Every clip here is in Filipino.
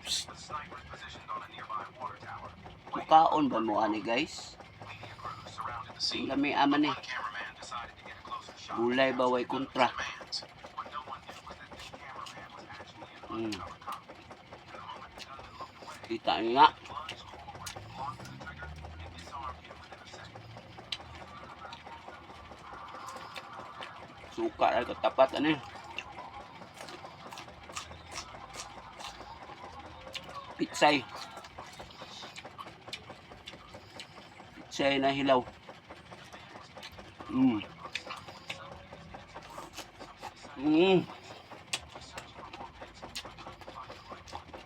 Psst. Mukaon ba mo ani guys? Lami aman eh. Gulay ba way kontra? Kita niyo nga. Suka ay katapat ani. Pitsay. Pitsay na hilaw.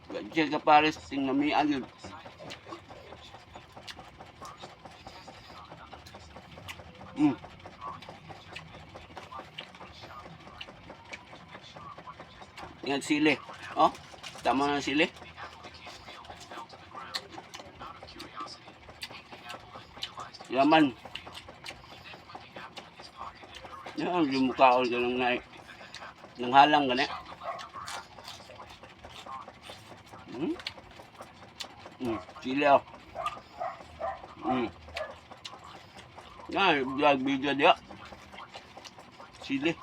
Gadya ka pares ting namian yun. Tingnan sili. Oh, tama na sili. Yaman. Yan, yung mukhaon ka ng halang ka na. Sili oh. Yan, vlog video dia. Sili.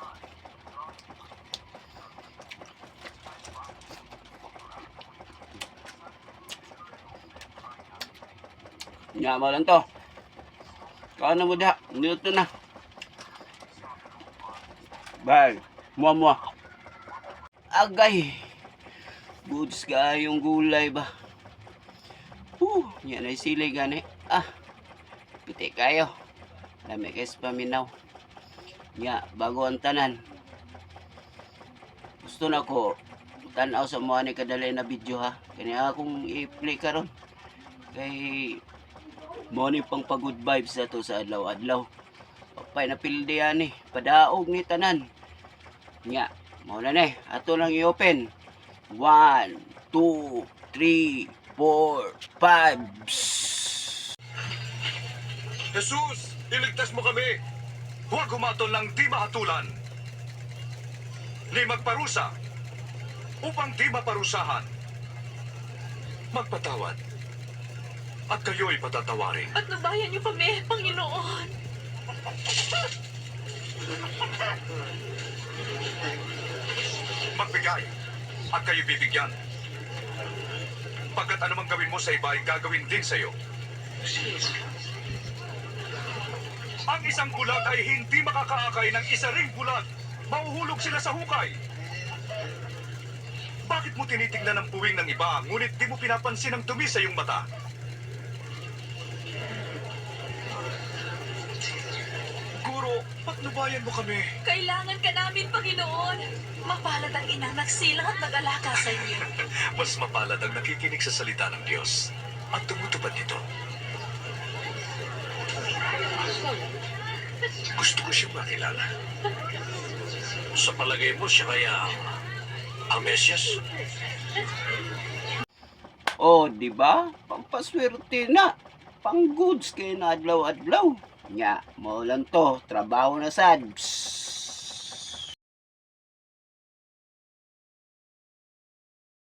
Nyama lang to. Kaya na mo diha. Nito na. Bye. Mua. Agay. Goods ka yung gulay ba? Yan ay sili gani. Piti kayo. Lami guys paminaw. Nya, bago ang tanan. Gusto na ko tanaw sa mga ni kadali na video ha. Kanya akong i-play karon. Kay mo ni pang pag-good vibes na to sa adlaw-adlaw. Pay na pilde yan eh. Padaog ni tanan. Nya, mo na ni. Ato lang i-open. 1, 2, 3, 4, 5. Jesus, iligtas mo kami. Huwag humatol ng di mahatulan. Ni magparusa upang di maparusahan. Magpatawad at kayo'y patatawarin. At nabayan niyo kami, Panginoon. Magbigay at kayo bibigyan. Pagkat anumang gawin mo sa iba ay gagawin din sa iyo. Ang isang bulag ay hindi makakaakay ng isa ring bulag. Mahuhulog sila sa hukay. Bakit mo tinitingnan ang puwing ng iba, ngunit di mo pinapansin ang dumi sa iyong mata? Guro, patnubayan mo kami. Kailangan ka namin, Panginoon. Mapalad ang inang nagsilang at nag-alaka sa iyo. Mas mapalad ang nakikinig sa salita ng Diyos at tumutupad nito. Gusto ko siyang makilala. Sa palagay mo, siya kaya ang Mesyas? Oh, di ba? Pampaswerte na. Pang goods kayo na adlaw-adlaw. Nya, mo lang to. Trabaho na sad.